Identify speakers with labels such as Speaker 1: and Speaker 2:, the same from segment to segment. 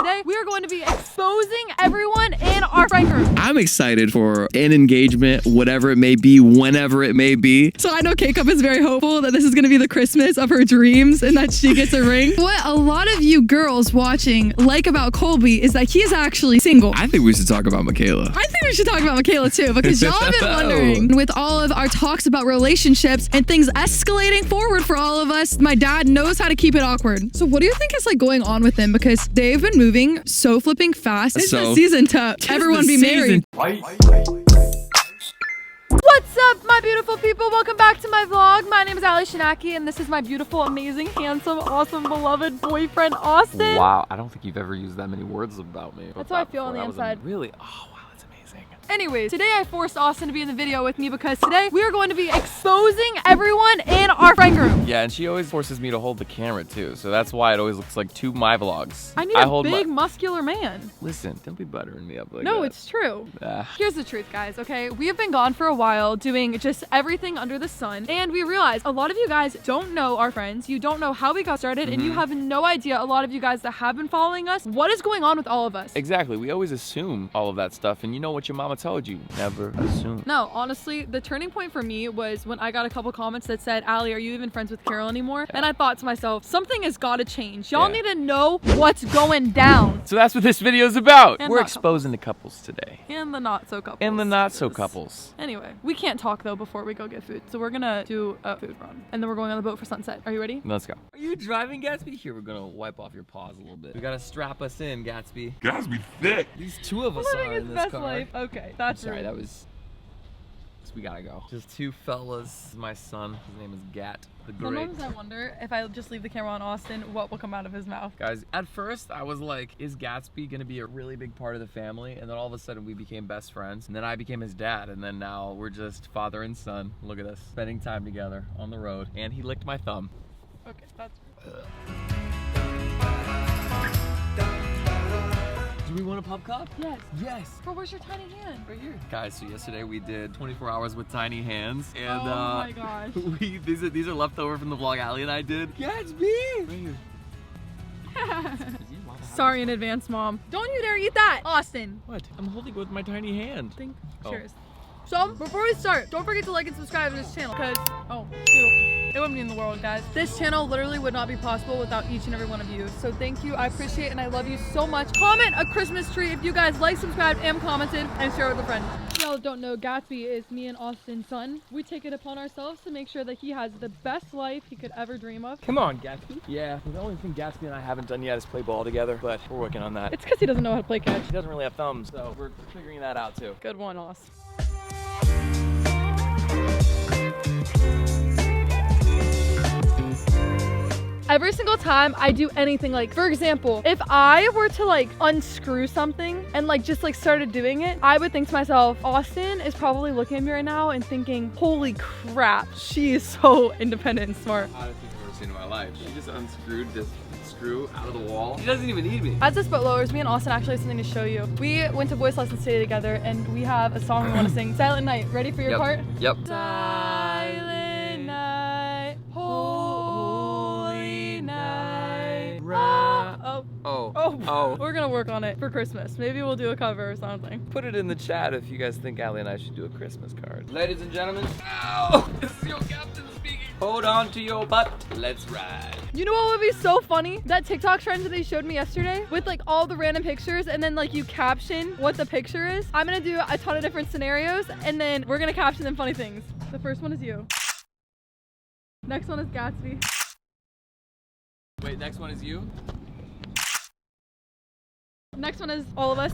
Speaker 1: today we are going to be exposing everyone in our friend group.
Speaker 2: I'm excited for an engagement, whatever it may be, whenever it may be.
Speaker 3: So I know Kcup is very hopeful that this is going to be the Christmas of her dreams and that she gets a ring. What a lot of you girls watching like about Colby is that he is actually single.
Speaker 2: I think we should talk about Michaela.
Speaker 3: I think we should talk about Michaela too, because y'all have been wondering with all of our talks about relationships and things escalating forward for all of us, my dad knows how to keep it awkward. So what do you think is like going on with them? Because they've been moving so flipping fast. It's the season to everyone be married.
Speaker 1: What's up, my beautiful people? Welcome back to my vlog. My name is Ali Shanaki, and this is my beautiful, amazing, handsome, awesome, beloved boyfriend, Austin.
Speaker 4: Wow, I don't think you've ever used that many words about me.
Speaker 1: That's how I feel on the inside.
Speaker 4: Really? Oh, wow, that's amazing.
Speaker 1: Anyways, today I forced Austin to be in the video with me because today we are going to be exposing everyone in our friend group.
Speaker 4: Yeah, and she always forces me to hold the camera too, so that's why it always looks like two my vlogs.
Speaker 1: I need a big, muscular man.
Speaker 4: Listen, don't be buttering me up like that.
Speaker 1: No, it's true. Here's the truth, guys, okay? We have been gone for a while doing just everything under the sun, and we realized a lot of you guys don't know our friends. You don't know how we got started, and you have no idea, a lot of you guys that have been following us, what is going on with all of us.
Speaker 4: Exactly. We always assume all of that stuff, and you know what your mama told you. Never assume.
Speaker 1: No, honestly, the turning point for me was when I got a couple comments that said, Ali, are you even friends with Carol anymore? And I thought to myself, something has got to change. Y'all need to know what's going down.
Speaker 4: So that's what this video is about.
Speaker 1: And
Speaker 4: we're exposing the couples today.
Speaker 1: And the not-so couples.
Speaker 4: And the not-so couples.
Speaker 1: Anyway, we can't talk though before we go get food. So we're gonna do a food run. And then we're going on the boat for sunset. Are you ready?
Speaker 4: Let's go. Are you driving, Gatsby? Here, we're gonna wipe off your paws a little bit. We gotta strap us in, Gatsby.
Speaker 5: Gatsby thick.
Speaker 4: These two of us
Speaker 1: Living
Speaker 4: are
Speaker 1: his
Speaker 4: in this
Speaker 1: best
Speaker 4: car.
Speaker 1: life. Okay, that's
Speaker 4: Sorry,
Speaker 1: rude.
Speaker 4: that was... We gotta go. Just two fellas. My son, his name is Gat the Great.
Speaker 1: Sometimes I wonder if I just leave the camera on Austin, what will come out of his mouth.
Speaker 4: Guys, at first I was like, is Gatsby gonna be a really big part of the family? And then all of a sudden we became best friends. And then I became his dad. And then now we're just father and son. Look at us, spending time together on the road. And he licked my thumb.
Speaker 1: Okay, that's
Speaker 4: Do we want a pub cup?
Speaker 1: Yes.
Speaker 4: Yes.
Speaker 1: Bro, where's your tiny hand?
Speaker 4: Right here. Guys, so yesterday we did 24 hours with tiny hands. And
Speaker 1: oh my gosh.
Speaker 4: these are leftover from the vlog Ali and I did. Gatsby! Right here.
Speaker 1: Sorry in advance, Mom. Don't you dare eat that, Austin.
Speaker 4: What? I'm holding it with my tiny hand.
Speaker 1: Cheers. So, before we start, don't forget to like and subscribe to this channel because, oh, shoot, it wouldn't mean the world, guys. This channel literally would not be possible without each and every one of you. So thank you, I appreciate and I love you so much. Comment a Christmas tree if you guys like, subscribed, and commented, and share with a friend. If y'all don't know, Gatsby is me and Austin's son. We take it upon ourselves to make sure that he has the best life he could ever dream of.
Speaker 4: Come on, Gatsby. Yeah, the only thing Gatsby and I haven't done yet is play ball together, but we're working on that.
Speaker 1: It's because he doesn't know how to play catch.
Speaker 4: He doesn't really have thumbs, so we're figuring that out too.
Speaker 1: Good one, Austin. Every single time I do anything, like for example, if I were to like unscrew something and like just like started doing it, I would think to myself, Austin is probably looking at me right now and thinking, holy crap, she is so independent and smart.
Speaker 4: Hottest thing I've ever seen in my life. She just unscrewed this screw out of the wall. She doesn't even need me.
Speaker 1: As this boat lowers, me and Austin actually have something to show you. We went to voice lessons today together and we have a song we want to sing. Silent Night. Ready for your part?
Speaker 4: Yep.
Speaker 1: Silent night, holy night.
Speaker 4: Oh.
Speaker 1: We're gonna work on it for Christmas. Maybe we'll do a cover or something.
Speaker 4: Put it in the chat if you guys think Ali and I should do a Christmas card. Ladies and gentlemen, this is your captain speaking. Hold on to your butt. Let's ride.
Speaker 1: You know what would be so funny? That TikTok trend that they showed me yesterday with like all the random pictures and then like you caption what the picture is. I'm gonna do a ton of different scenarios and then we're gonna caption them funny things. The first one is you. Next one is Gatsby.
Speaker 4: Wait, next one is you?
Speaker 1: Next one is all of us.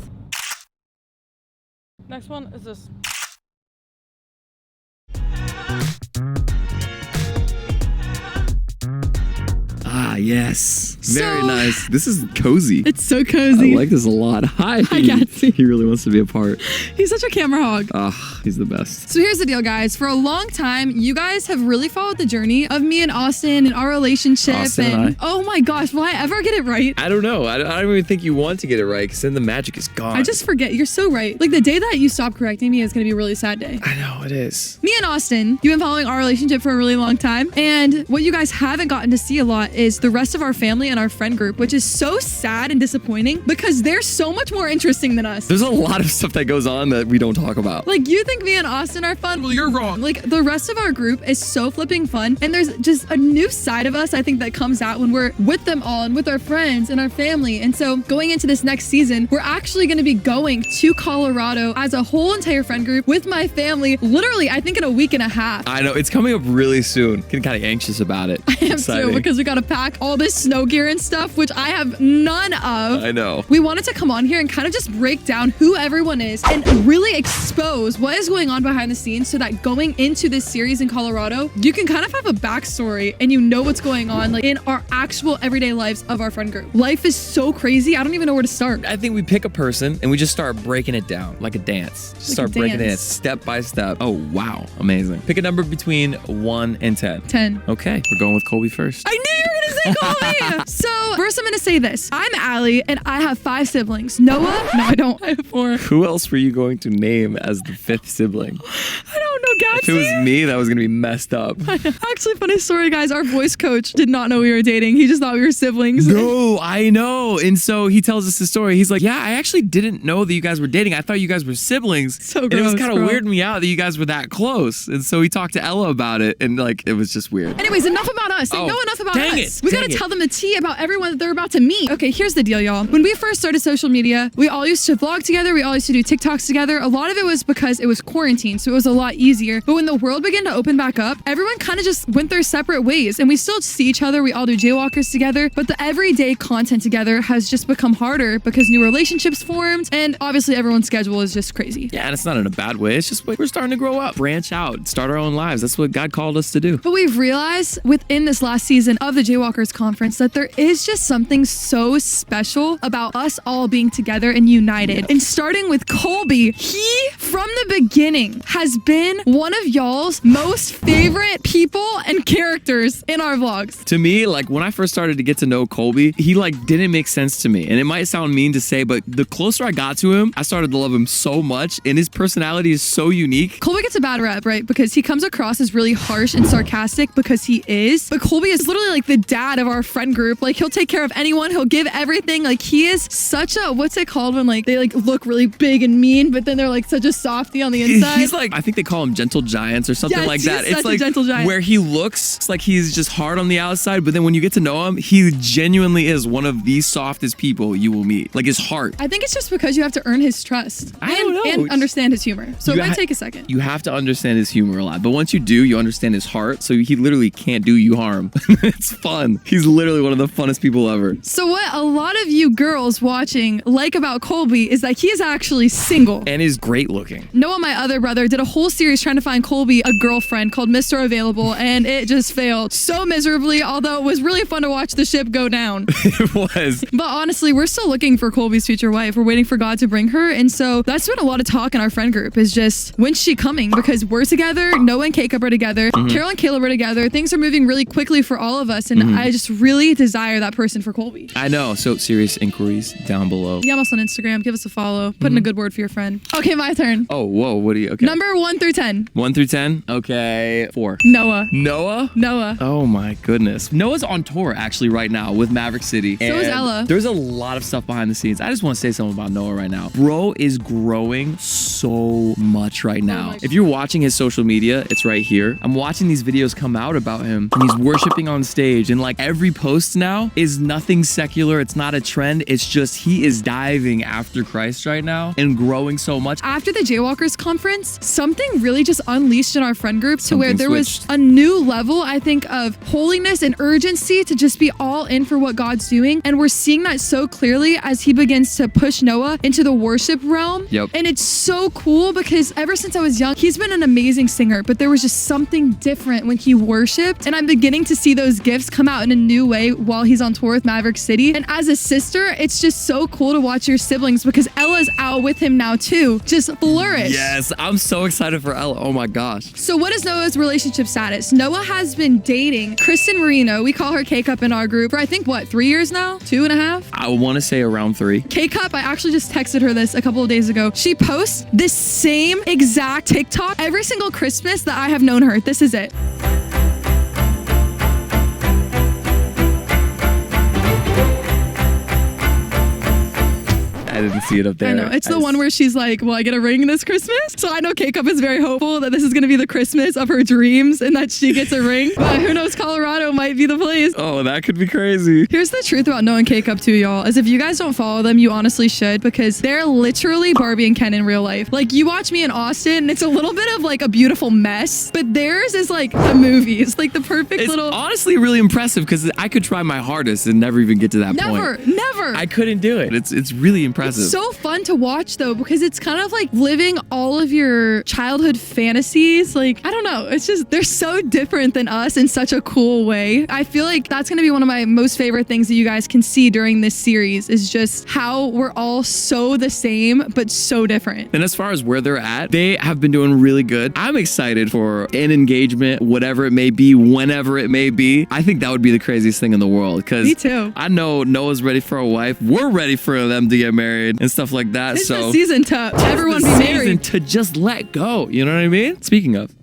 Speaker 1: Next one is this.
Speaker 2: Ah, yes. Very nice. This is cozy.
Speaker 3: It's so cozy.
Speaker 2: I like this a lot. Hi,
Speaker 3: Gatsby.
Speaker 2: He really wants to be a part.
Speaker 3: He's such a camera hog.
Speaker 2: Ah, he's the best.
Speaker 3: So here's the deal, guys. For a long time, you guys have really followed the journey of me and Austin and our relationship.
Speaker 2: Austin and I.
Speaker 3: Oh my gosh, will I ever get it right?
Speaker 2: I don't know. I don't even think you want to get it right because then the magic is gone.
Speaker 3: I just forget. You're so right. Like the day that you stop correcting me is going to be a really sad day.
Speaker 2: I know, it is.
Speaker 3: Me and Austin, you've been following our relationship for a really long time. And what you guys haven't gotten to see a lot is the rest of our family and our friend group, which is so sad and disappointing because they're so much more interesting than us.
Speaker 2: There's a lot of stuff that goes on that we don't talk about.
Speaker 3: Like, you think me and Austin are fun?
Speaker 4: Well, you're wrong.
Speaker 3: Like, the rest of our group is so flipping fun. And there's just a new side of us, I think, that comes out when we're with them all and with our friends and our family. And so going into this next season, we're actually going to be going to Colorado as a whole entire friend group with my family, literally, I think in a week and a half.
Speaker 2: I know, it's coming up really soon. Getting kind of anxious about it.
Speaker 3: I am too, because we got to pack all this snow gear and stuff, which I have none of.
Speaker 2: I know.
Speaker 3: We wanted to come on here and kind of just break down who everyone is and really expose what is going on behind the scenes so that going into this series in Colorado, you can kind of have a backstory and you know what's going on like in our actual everyday lives of our friend group. Life is so crazy. I don't even know where to start.
Speaker 2: I think we pick a person and we just start breaking it down like a dance. Just start breaking it in step by step. Oh, wow. Amazing. Pick a number between 1 and 10.
Speaker 3: 10.
Speaker 2: Okay, we're going with Colby first.
Speaker 3: I knew you were gonna say Colby. So first I'm gonna say this. I'm Allie and I have 5 siblings. Noah? No, I don't. I have 4.
Speaker 2: Who else were you going to name as the 5th sibling?
Speaker 3: I don't know, Gatsby.
Speaker 2: If it was me, that was gonna be messed up.
Speaker 3: Actually, funny story, guys. Our voice coach did not know we were dating. He just thought we were siblings.
Speaker 2: No, I know. And so he tells us the story. He's like, yeah, I actually didn't know that you guys were dating. I thought you guys were siblings.
Speaker 3: So
Speaker 2: and it was
Speaker 3: gross,
Speaker 2: kind of
Speaker 3: bro.
Speaker 2: weirding me out that you guys were that close. And so he talked to Ella about it and like, it was just weird.
Speaker 3: Anyways, enough about us. They
Speaker 2: Oh,
Speaker 3: know enough about
Speaker 2: dang
Speaker 3: us.
Speaker 2: it,
Speaker 3: We
Speaker 2: dang
Speaker 3: gotta
Speaker 2: it.
Speaker 3: tell them the tea about everyone that they're about to meet. Okay, here's the deal, y'all. When we first started social media, we all used to vlog together. We all used to do TikToks together. A lot of it was because it was quarantine, so it was a lot easier. But when the world began to open back up, everyone kind of just went their separate ways. And we still see each other. We all do jaywalkers together. But the everyday content together has just become harder because new relationships formed. And obviously everyone's schedule is just crazy.
Speaker 2: Yeah, and it's not in a bad way. It's just we're starting to grow up, branch out, start our own lives. That's what God called us to do.
Speaker 3: But we've realized within this last season of the Jaywalkers Conference that there is just something so special about us all being together and united. And starting with Colby, he, from the beginning, has been one of y'all's most favorite people and characters in our vlogs.
Speaker 2: To me, like when I first started to get to know Colby, he like didn't make sense to me. And it might sound mean to say, but the closer I got to him, I started to love him so much. And his personality is so unique.
Speaker 3: Colby gets a bad rep, right? Because he comes across as really harsh and sarcastic because he is. But Colby is literally like the dad of our friend group. Like he'll take care of anyone. He'll give everything. Like he is such a, what's it called when like they like look really big and mean, but then they're like such a softie on the inside.
Speaker 2: He's like, I think they call him gentle giants or something
Speaker 3: Yes,
Speaker 2: like that.
Speaker 3: he's
Speaker 2: It's
Speaker 3: such a
Speaker 2: like
Speaker 3: gentle giant.
Speaker 2: where he looks like he's just hard on the outside, but then when you get to know him, he genuinely is one of the softest people you will meet. Like his heart.
Speaker 3: I think it's just because you have to earn his trust
Speaker 2: I don't know.
Speaker 3: and understand his humor. So it
Speaker 2: You
Speaker 3: might
Speaker 2: ha-
Speaker 3: take a second.
Speaker 2: You have to understand his humor a lot, but once you do, you understand his heart. So he literally can't do you harm. It's fun. He's literally one of the funnest people ever.
Speaker 3: So what a lot of you girls watching like about Colby is that he is actually single.
Speaker 2: And he's great looking.
Speaker 3: Noah, my other brother, did a whole series trying to find Colby a girlfriend called Mr. Available, and it just failed so miserably, although it was really fun to watch the ship go down.
Speaker 2: It was.
Speaker 3: But honestly, we're still looking for Colby's future wife. We're waiting for God to bring her. And so that's been a lot of talk in our friend group is just, when's she coming? Because we're together, Noah and Kcup are together, Carol and Caleb are together. Things are moving really quickly for all of us. And I just really desire that person for Colby.
Speaker 2: I know. So serious inquiries down below.
Speaker 3: DM us on Instagram, give us a follow, put in a good word for your friend. Okay, my turn.
Speaker 2: Oh, whoa. What do you? Okay.
Speaker 3: Number 1 through 10.
Speaker 2: 1 through 10. Okay. 4.
Speaker 3: Noah.
Speaker 2: Noah.
Speaker 3: Noah.
Speaker 2: Oh my goodness. Noah's on tour actually right now with Maverick City.
Speaker 3: So is
Speaker 2: And
Speaker 3: Ella.
Speaker 2: There's a lot of stuff behind the scenes. I just want to say something about Noah right now. Bro is growing so much right now.
Speaker 3: my
Speaker 2: If you're watching his social media, it's right here. I'm watching these videos come out about him and he's worshiping on stage and like every post now is nothing secular. It's not a trend. It's just he is diving after Christ right now and growing so much.
Speaker 3: After the Jaywalkers Conference, something really just unleashed in our friend group to where
Speaker 2: Something
Speaker 3: there
Speaker 2: switched.
Speaker 3: was a new level, I think, of holiness and urgency to just be all in for what God's doing. And we're seeing that so clearly as he begins to push Noah into the worship realm.
Speaker 2: Yep.
Speaker 3: And it's so cool because ever since I was young, he's been an amazing singer, but there was just something different when he worshiped. And I'm beginning to see those gifts come out in a new way while he's on tour with Maverick City. And as a sister, it's just so cool to watch your siblings because Ella's out with him now too. Just flourish.
Speaker 2: Yes, I'm so excited for Ella. Oh my gosh.
Speaker 3: So what is Noah's relationship status? Noah has been dating Kristen Marino. We call her Kcup in our group for I think what, 3 years now? 2.5?
Speaker 2: I want to say around 3.
Speaker 3: Kcup, I actually just texted her this a couple of days ago. She posts this same exact TikTok every single Christmas that I have known her. This is it.
Speaker 2: didn't see it up there.
Speaker 3: I know. It's the one where she's like, will I get a ring this Christmas? So I know Kcup is very hopeful that this is going to be the Christmas of her dreams and that she gets a ring. But who knows, Colorado might be the place.
Speaker 2: Oh, that could be crazy.
Speaker 3: Here's the truth about knowing Kcup too, y'all, is if you guys don't follow them, you honestly should, because they're literally Barbie and Ken in real life. Like, you watch me in Austin, and it's a little bit of like a beautiful mess, but theirs is like the movies, like the perfect
Speaker 2: It's
Speaker 3: little...
Speaker 2: honestly really impressive because I could try my hardest and never even get to that point.
Speaker 3: Never.
Speaker 2: I couldn't do it. It's really impressive.
Speaker 3: It's so fun to watch though, because it's kind of like living all of your childhood fantasies. Like, I don't know. It's just, they're so different than us in such a cool way. I feel like that's going to be one of my most favorite things that you guys can see during this series is just how we're all so the same, but so different.
Speaker 2: And as far as where they're at, they have been doing really good. I'm excited for an engagement, whatever it may be, whenever it may be. I think that would be the craziest thing in the world because
Speaker 3: Me too.
Speaker 2: I know Noah's ready for a wife. We're ready for them to get married and stuff like that.
Speaker 3: It's
Speaker 2: So
Speaker 3: the season to everyone be
Speaker 2: the season
Speaker 3: married.
Speaker 2: to just let go. You know what I mean? Speaking of.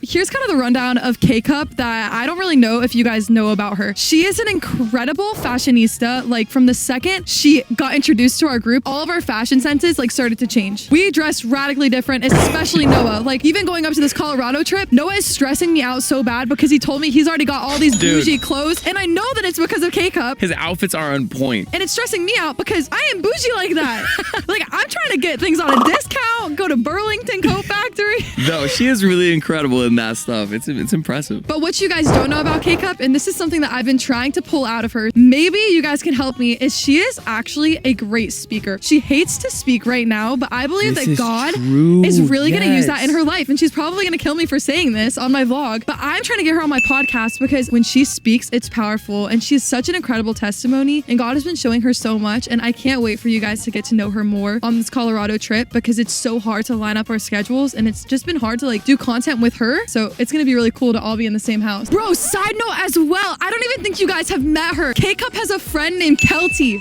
Speaker 3: Here's kind of the rundown of Kcup that I don't really know if you guys know about her. She is an incredible fashionista. Like, from the second she got introduced to our group, all of our fashion senses like started to change. We dressed radically different, especially Noah. Like, even going up to this Colorado trip, Noah is stressing me out so bad because he told me he's already got all these bougie clothes, and I know that it's because of Kcup.
Speaker 2: His outfits are on point.
Speaker 3: And it's stressing me out because I am bougie like that. Like, I'm trying to get things on a discount, go to Burlington Coat Factory.
Speaker 2: No, she is really incredible in that stuff. It's impressive.
Speaker 3: But what you guys don't know about Kcup, and this is something that I've been trying to pull out of her, maybe you guys can help me, is she is actually a great speaker. She hates to speak right now, but I believe
Speaker 2: This
Speaker 3: that
Speaker 2: is
Speaker 3: God
Speaker 2: true.
Speaker 3: is really going to use that
Speaker 2: Yes.
Speaker 3: in her life. And she's probably going to kill me for saying this on my vlog, but I'm trying to get her on my podcast because when she speaks, it's powerful. And she's such an incredible testimony. And God has been showing her so much. And I can't wait for you guys to get to know her more on this Colorado trip because it's so hard to line up our schedules. And it's just been hard to like do content with her. So it's going to be really cool to all be in the same house. Bro, side note as well, I don't even think you guys have met her. Kcup has a friend named Kelty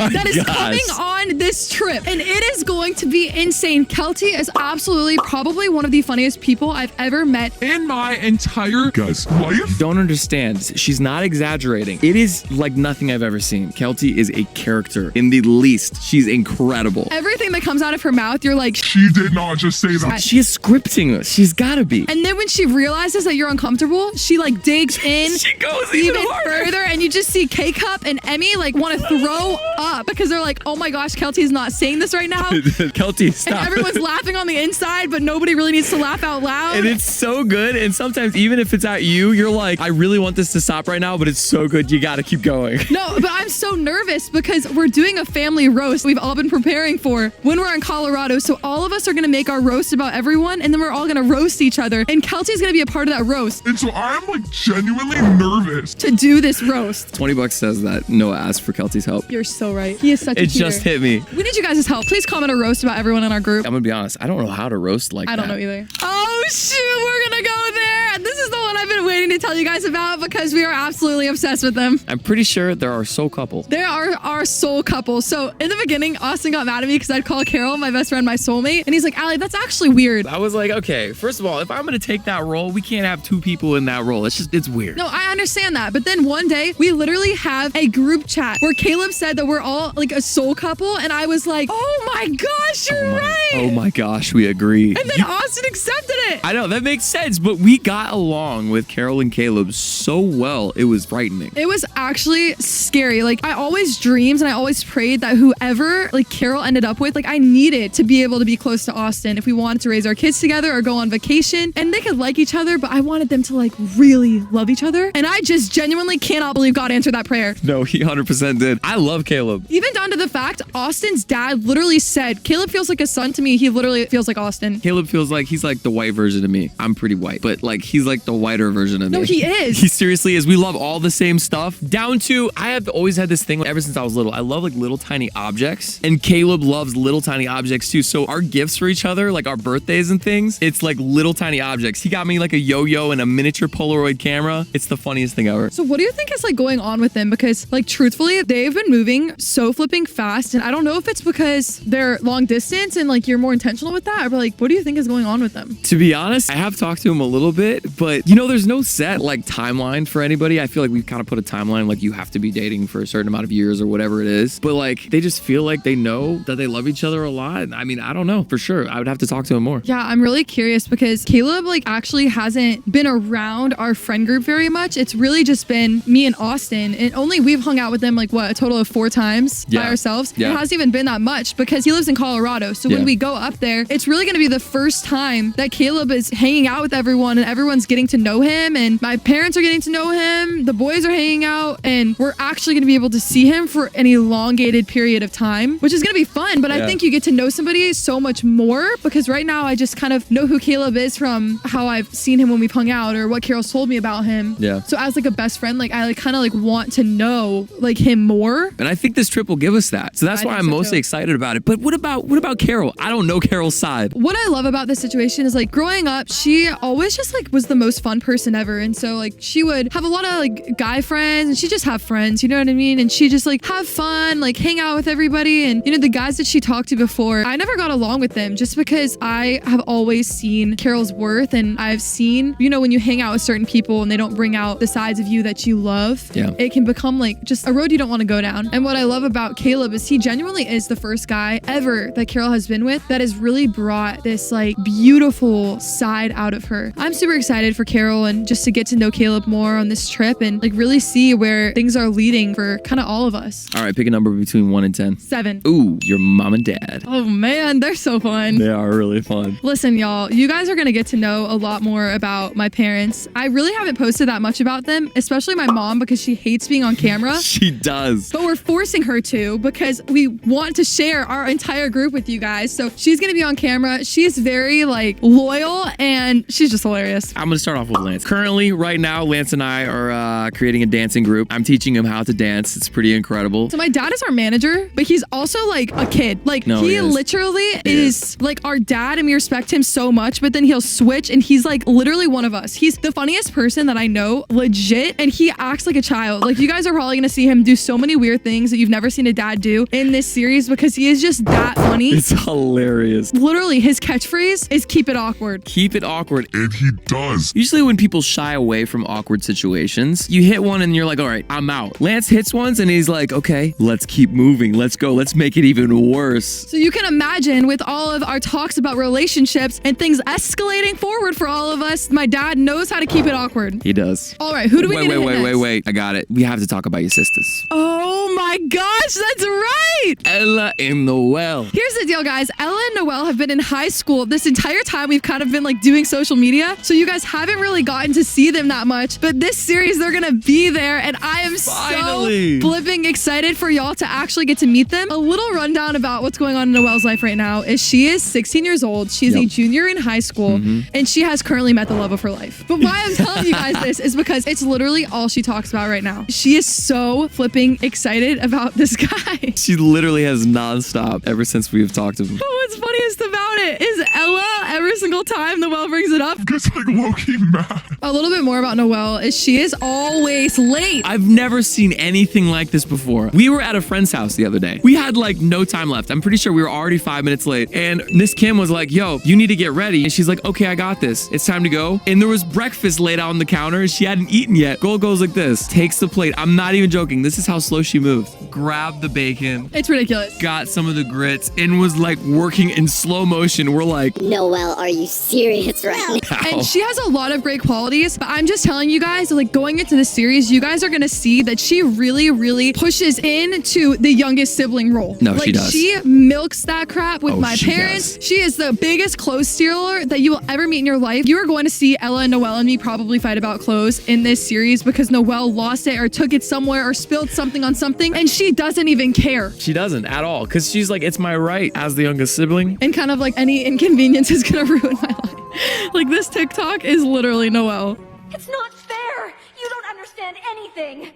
Speaker 3: that is coming on this trip, and it is going to be insane. Kelty is absolutely probably one of the funniest people I've ever met.
Speaker 5: In my entire life.
Speaker 2: Don't understand. She's not exaggerating. It is like nothing I've ever seen. Kelty is a character in the least. She's incredible.
Speaker 3: Everything that comes out of her mouth, you're like,
Speaker 5: She did not just say that.
Speaker 2: She is scripting this. She's gotta be.
Speaker 3: and then when she realizes that you're uncomfortable, she like digs in
Speaker 2: She goes even harder.
Speaker 3: further, and you just see Kcup and Emmy like want to throw up because they're like, oh my gosh, Kelty's not saying this right now.
Speaker 2: Kelty,
Speaker 3: And
Speaker 2: stop.
Speaker 3: everyone's laughing on the inside, but nobody really needs to laugh out loud.
Speaker 2: And it's so good. And sometimes even if it's at you, you're like, I really want this to stop right now, but it's so good. You gotta keep going.
Speaker 3: No, but I'm so nervous because we're doing a family roast we've all been preparing for when we're in Colorado. So all of us are going to make our roast about everyone, and then we're all going to roast each other. And Kelty's going to be a part of that roast
Speaker 5: And so I'm like genuinely nervous.
Speaker 3: to do this roast.
Speaker 2: $20 says that Noah asked for Kelty's help.
Speaker 3: You're so right. He is such a
Speaker 2: It
Speaker 3: cheater.
Speaker 2: just hit me.
Speaker 3: We need you guys' help. Please comment a roast about everyone in our group.
Speaker 2: I'm gonna be honest. I don't know how to roast like that.
Speaker 3: I don't know either. Oh shoot, we're gonna go there. This is the one I've been waiting to tell you guys about because we are absolutely obsessed with them.
Speaker 2: I'm pretty sure there are soul couple.
Speaker 3: They are our soul couple. So in the beginning, Austin got mad at me because I'd call Carol, my best friend, my soulmate. And he's like, Allie, that's actually weird.
Speaker 2: I was like, okay, first of all, if I'm gonna take that role, we can't have two people in that role. It's weird.
Speaker 3: No, I understand that. But then one day we literally have a group chat where Caleb said that we're all like a soul couple. And I was like, oh my gosh, you're right.
Speaker 2: Oh my gosh, we agree.
Speaker 3: And then Austin accepted it.
Speaker 2: I know, that makes sense, but we got along with Carol and Caleb so well, it was frightening.
Speaker 3: It was actually scary. Like, I always dreamed and I always prayed that whoever like Carol ended up with, like, I needed to be able to be close to Austin if we wanted to raise our kids together or go on vacation. And they could like each other, but I wanted them to like really love each other. And I just genuinely cannot believe God answered that prayer.
Speaker 2: No, he 100% did. I love Caleb.
Speaker 3: Even down to the fact, Austin's dad literally said, Caleb feels like a son to me. He literally feels like Austin.
Speaker 2: Caleb feels like he's like the white version of me. I'm pretty white, but like he's like the whiter version of me.
Speaker 3: No, he is.
Speaker 2: He seriously is. We love all the same stuff. Down to, I have always had this thing ever since I was little. I love like little tiny objects, and Caleb loves little tiny objects too. So our gifts for each other, like our birthdays and things, it's like little tiny objects. He got me like a yo-yo and a miniature Polaroid camera. It's the funniest thing ever.
Speaker 3: So what do you think is like going on with them? Because like truthfully, they've been moving so flipping fast, and I don't know if it's because they're long distance and like you're more intentional with that? Or like, what do you think is going on with them?
Speaker 2: To be honest, I have talked to him a little bit, but you know, there's no set like timeline for anybody. I feel like we've kind of put a timeline, like you have to be dating for a certain amount of years or whatever it is. But like, they just feel like they know that they love each other a lot. I mean, I don't know for sure. I would have to talk to him more.
Speaker 3: Yeah, I'm really curious because Caleb like actually hasn't been around our friend group very much. It's really just been me and Austin, and only we've hung out with them like what, a total of 4 times by ourselves.
Speaker 2: Yeah.
Speaker 3: It hasn't even been that much because he lives in Colorado. So when we go up there, it's really going to be the first time that Caleb is hanging out with everyone and everyone's getting to know him, and my parents are getting to know him. The boys are hanging out, and we're actually going to be able to see him for an elongated period of time, which is going to be fun. But I think you get to know somebody so much more because right now I just kind of know who Caleb is from how I've seen him when we've hung out or what Carol's told me about him.
Speaker 2: Yeah.
Speaker 3: So as like a best friend, like I like kind of like want to know like him more.
Speaker 2: And I think this trip will give us that. So that's why I'm mostly excited about it. But what about Carol? I don't know Carol's side.
Speaker 3: What I love about this situation is like growing up, she always just like was the most fun person ever. And so like she would have a lot of like guy friends and she just have friends, you know what I mean? And she just like have fun, like hang out with everybody. And you know, the guys that she talked to before, I never got along with them just because I have always seen Carol's worth, and I've seen, you know, when you hang out with certain people and they don't bring out the sides of you that you love, it can become like just a road you don't want to go down. And what I love about Caleb is he genuinely is the first guy ever that Carol has been with that has really brought this like beautiful side out of her. I'm super excited for Carol and just to get to know Caleb more on this trip and like really see where things are leading for kind of all of us.
Speaker 2: All right, pick a number between 1 and 10.
Speaker 3: 7.
Speaker 2: Ooh, your mom and dad.
Speaker 3: Oh man, they're so fun.
Speaker 2: They are really fun.
Speaker 3: Listen, y'all, you guys are going to get to know a lot more about my parents. I really haven't posted that much about them, especially my mom because she hates being on camera.
Speaker 2: She does.
Speaker 3: But we're forcing her to because we want to share our entire group with you guys. So she's going to be on camera. She's very like loyal and she's just hilarious.
Speaker 2: I'm going to start off with Lance. Currently, right now, Lance and I are creating a dancing group. I'm teaching him how to dance. It's pretty incredible.
Speaker 3: So my dad is our manager, but he's also like a kid. Like he literally is like our dad and we respect him so much, but then he'll switch and he's like literally one of us. He's the funniest person that I know, legit, and he acts like a child. Like you guys are probably gonna see him do so many weird things that you've never seen a dad do in this series because he is just that funny.
Speaker 2: It's hilarious.
Speaker 3: Literally, his catchphrase is keep it awkward.
Speaker 2: Keep it awkward.
Speaker 5: And he does.
Speaker 2: Usually when people shy away from awkward situations, you hit one and you're like, all right, I'm out. Lance hits ones and he's like, okay, let's keep moving. Let's go. Let's make it even worse.
Speaker 3: So you can imagine with all of our talks about relationships and things escalating forward for all of us, my dad knows how to keep it awkward.
Speaker 2: He does.
Speaker 3: All right, who do we need to hit next?
Speaker 2: Wait. I got it. We have to talk about your sisters.
Speaker 3: Oh my gosh, that's right.
Speaker 2: Ella and Noelle.
Speaker 3: Here's the deal, guys. Ella and Noelle have been in high school this entire time. We've kind of been like doing social media. So you guys haven't really gotten to see them that much. But this series, they're going to be there. And I am
Speaker 2: Finally.
Speaker 3: so flipping excited for y'all to actually get to meet them. A little rundown about what's going on in Noelle's life right now is she is 16 years old. She's a junior in high school. And she has currently met the love of her life. But why I'm telling you guys this is because it's literally all she talks about right now. She is so flipping excited about this guy.
Speaker 2: She literally has nonstop ever since we've talked to him.
Speaker 3: But what's funniest about it is Ella, every single time Noelle brings it up,
Speaker 5: Gets like low-key mad.
Speaker 3: a little bit more about Noelle is she is always late.
Speaker 2: I've never seen anything like this before. We were at a friend's house the other day. We had like no time left. I'm pretty sure we were already 5 minutes late. And Miss Kim was like, yo, you need to get ready. And she's like, okay, I got this. It's time to go. And there was breakfast laid out on the counter and she hadn't eaten yet. Goal goes like this. Takes the plate. I'm not even joking. This is how slow she moved. Grabbed the bacon.
Speaker 3: It's ridiculous.
Speaker 2: Got some of the grits and was like working in slow motion. We're like,
Speaker 6: Noelle, are you serious right now?
Speaker 2: ow.
Speaker 3: And she has a lot of great qualities, but I'm just telling you guys, like going into this series, you guys are gonna see that she really, really pushes into the youngest sibling role.
Speaker 2: No,
Speaker 3: like,
Speaker 2: she does.
Speaker 3: She milks that crap with my
Speaker 2: she
Speaker 3: parents.
Speaker 2: does.
Speaker 3: She is the biggest clothes stealer that you will ever meet in your life. You are going to see Ella and Noelle and me probably fight about clothes in this series because Noelle lost it or took it somewhere or spilled something on something, and she doesn't even care.
Speaker 2: She doesn't at all. Cause she's like, it's my right as the youngest sibling.
Speaker 3: And kind of like any inconvenience is gonna ruin my life. Like this TikTok is literally Noelle.
Speaker 7: It's not fair! You don't understand anything!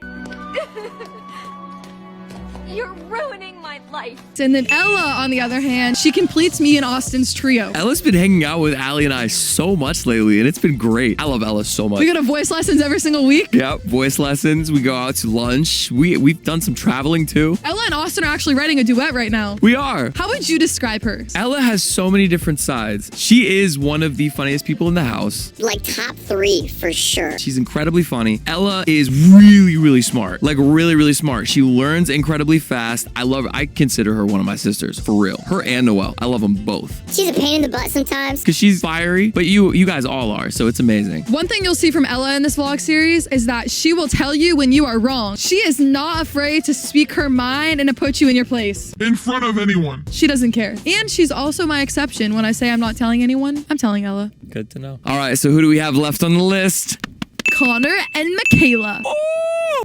Speaker 7: You're ruining my my life.
Speaker 3: And then Ella, on the other hand, she completes me and Austin's trio.
Speaker 2: Ella's been hanging out with Allie and I so much lately, and it's been great. I love Ella so much.
Speaker 3: We go to voice lessons every single week.
Speaker 2: Yeah, voice lessons. We go out to lunch. We've done some traveling too.
Speaker 3: Ella and Austin are actually writing a duet right now.
Speaker 2: We are.
Speaker 3: How would you describe her?
Speaker 2: Ella has so many different sides. She is one of the funniest people in the house.
Speaker 6: Like top 3 for sure.
Speaker 2: She's incredibly funny. Ella is really, really smart. Like really, really smart. She learns incredibly fast. I love her. I consider her one of my sisters, for real. Her and Noelle. I love them both.
Speaker 6: She's a pain in the butt sometimes.
Speaker 2: Because she's fiery, but you guys all are, so it's amazing.
Speaker 3: One thing you'll see from Ella in this vlog series is that she will tell you when you are wrong. She is not afraid to speak her mind and to put you in your place.
Speaker 5: In front of anyone.
Speaker 3: She doesn't care. And she's also my exception. When I say I'm not telling anyone, I'm telling Ella.
Speaker 2: Good to know. All right, so who do we have left on the list?
Speaker 3: Connor and Michaela.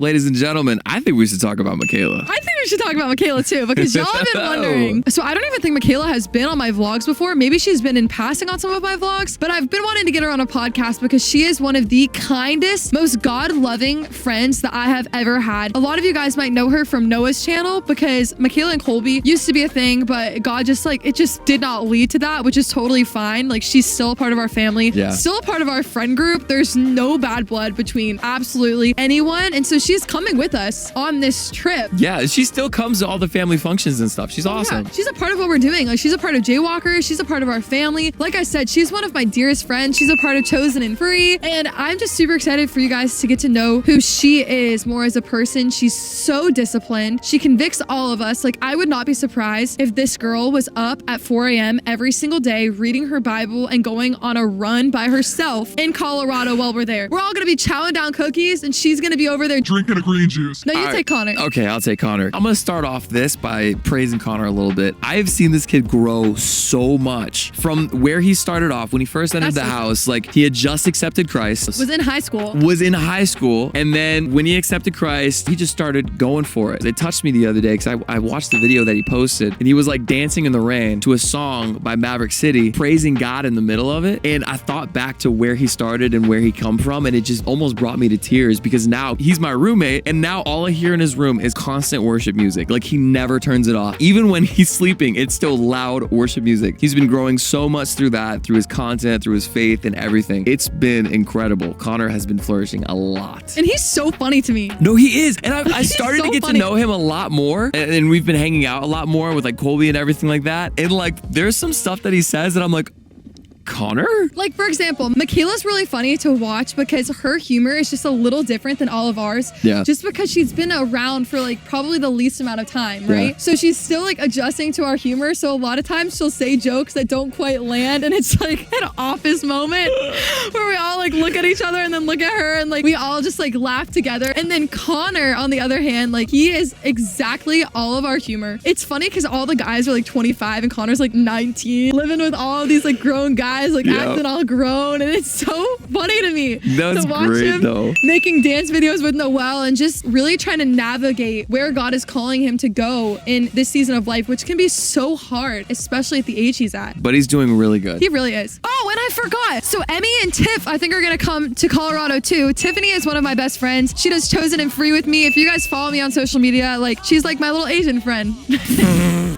Speaker 2: Ladies and gentlemen, I think we should talk about Michaela.
Speaker 3: I think we should talk about Michaela too, because y'all have been wondering. So I don't even think Michaela has been on my vlogs before. Maybe she's been in passing on some of my vlogs, but I've been wanting to get her on a podcast because she is one of the kindest, most God-loving friends that I have ever had. A lot of you guys might know her from Noah's channel because Michaela and Colby used to be a thing, but God just it just did not lead to that, which is totally fine. Like she's still a part of our family, still a part of our friend group. There's no bad blood between absolutely anyone. And so she's coming with us on this trip.
Speaker 2: Yeah, she still comes to all the family functions and stuff. She's awesome.
Speaker 3: Yeah, she's a part of what we're doing. Like she's a part of Jaywalkers. She's a part of our family. Like I said, she's one of my dearest friends. She's a part of Chosen and Free. And I'm just super excited for you guys to get to know who she is more as a person. She's so disciplined. She convicts all of us. Like I would not be surprised if this girl was up at 4 a.m. every single day reading her Bible and going on a run by herself in Colorado while we're there. We're all going to be chowing down cookies and she's going to be over there
Speaker 5: Drinking a green juice.
Speaker 3: No, you take Connor.
Speaker 2: Okay, I'll take Connor. I'm gonna start off this by praising Connor a little bit. I have seen this kid grow so much from where he started off when he first entered the house. Like he had just accepted Christ.
Speaker 3: Was in high school.
Speaker 2: And then when he accepted Christ, he just started going for it. It touched me the other day because I watched the video that he posted and he was like dancing in the rain to a song by Maverick City, praising God in the middle of it. And I thought back to where he started and where he come from, and it just almost brought me to tears because now he's my roommate, and now all I hear in his room is constant worship music. Like he never turns it off. Even when he's sleeping, it's still loud worship music. He's been growing so much through that, through his content, through his faith and everything. It's been incredible. Connor has been flourishing a lot.
Speaker 3: And he's so funny to me.
Speaker 2: No, he is. And I started
Speaker 3: so
Speaker 2: to get
Speaker 3: funny.
Speaker 2: to know him a lot more. And we've been hanging out a lot more with like Colby and everything like that. And like there's some stuff that he says that I'm like, Connor?
Speaker 3: Like, for example, Michaela's really funny to watch because her humor is just a little different than all of ours.
Speaker 2: Yeah.
Speaker 3: Just because she's been around for like probably the least amount of time, right?
Speaker 2: Yeah.
Speaker 3: So she's still like adjusting to our humor. So a lot of times she'll say jokes that don't quite land, and it's like an office moment where we all like look at each other and then look at her and like we all just like laugh together. And then Connor, on the other hand, like he is exactly all of our humor. It's funny because all the guys are like 25 and Connor's like 19, living with all of these like grown guys, like acting all grown, and it's so funny to me
Speaker 2: That's
Speaker 3: to watch
Speaker 2: great,
Speaker 3: him
Speaker 2: though.
Speaker 3: making dance videos with Noelle and just really trying to navigate where God is calling him to go in this season of life, which can be so hard, especially at the age he's at.
Speaker 2: But he's doing really good.
Speaker 3: He really is. Oh, and I forgot. So Emmy and Tiff, I think, are gonna come to Colorado too. Tiffany is one of my best friends. She does Chosen and Free with me. If you guys follow me on social media, like she's like my little Asian friend.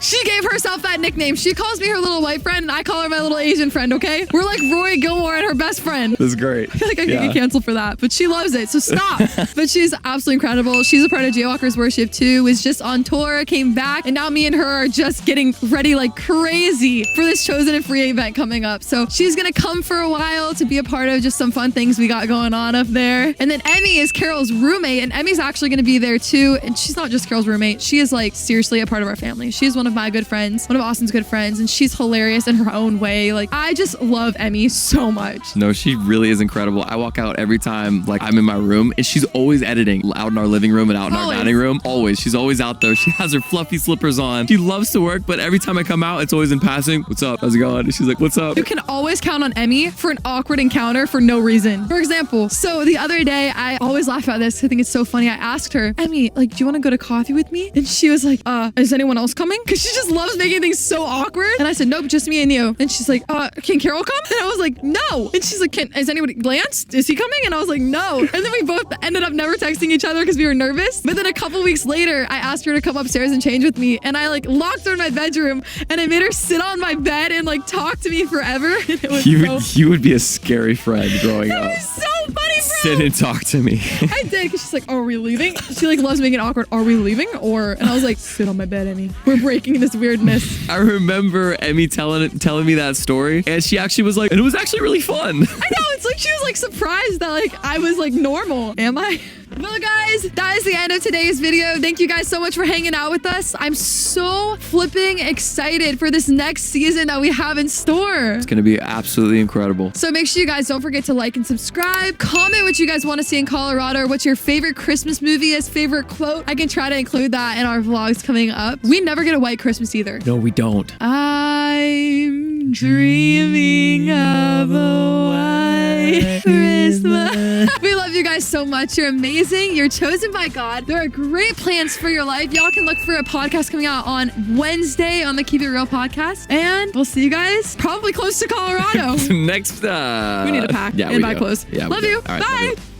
Speaker 3: She gave herself that nickname. She calls me her little white friend, and I call her my little Asian friend, okay? We're like Roy Gilmore and her best friend.
Speaker 2: That's great.
Speaker 3: I feel like I could get canceled for that, but she loves it, so stop. But she's absolutely incredible. She's a part of Jaywalkers Worship too, was just on tour, came back, and now me and her are just getting ready like crazy for this Chosen and Free event coming up. So she's gonna come for a while to be a part of just some fun things we got going on up there. And then Emmy is Carol's roommate, and Emmy's actually gonna be there too. And she's not just Carol's roommate. She is like seriously a part of our family. She's one of my good friends, one of Austin's good friends, and she's hilarious in her own way. Like I just love Emmy so much.
Speaker 2: No, she really is incredible. I walk out every time like I'm in my room, and she's always editing out in our living room and out in our dining room. Always. She's always out there. She has her fluffy slippers on. She loves to work, but every time I come out, it's always in passing. What's up? How's it going? And she's like, what's up?
Speaker 3: You can always count on Emmy for an awkward encounter for no reason. For example, so the other day, I always laugh about this. I think it's so funny. I asked her, Emmy, like, do you want to go to coffee with me? And she was like, is anyone else coming? Because she just loves making things so awkward. And I said, nope, just me and you. And she's like, can Carol come? And I was like, no. And she's like, is anybody, Lance? Is he coming? And I was like, no. And then we both ended up never texting each other because we were nervous. But then a couple weeks later, I asked her to come upstairs and change with me. And I like locked her in my bedroom and I made her sit on my bed and like talk to me forever. And it was
Speaker 2: You would be a scary friend growing up.
Speaker 3: It was so funny, bro.
Speaker 2: Sit and talk to me.
Speaker 3: I did because she's like, are we leaving? She like loves making it awkward. Are we leaving? And I was like, sit on my bed, Emmy. We're breaking this weirdness.
Speaker 2: I remember Emmy telling me that story, and she actually was like, and it was actually really fun.
Speaker 3: I know, it's like she was like surprised that like I was like normal. Am I? Well, guys, that is the end of today's video. Thank you guys so much for hanging out with us. I'm so flipping excited for this next season that we have in store.
Speaker 2: It's gonna be absolutely incredible.
Speaker 3: So make sure you guys don't forget to like and subscribe. Comment what you guys want to see in Colorado. What your favorite Christmas movie is, favorite quote. I can try to include that in our vlogs coming up. We never get a white Christmas either.
Speaker 2: No, we don't.
Speaker 3: I'm dreaming of a white Christmas. We love you guys so much. You're amazing. You're chosen by God. There are great plans for your life. Y'all can look for a podcast coming out on Wednesday on the Keep It Real podcast. And we'll see you guys probably close to Colorado.
Speaker 2: Next,
Speaker 3: we need to pack and buy clothes.
Speaker 2: Yeah,
Speaker 3: love you.
Speaker 2: All right,
Speaker 3: Bye.
Speaker 2: love you.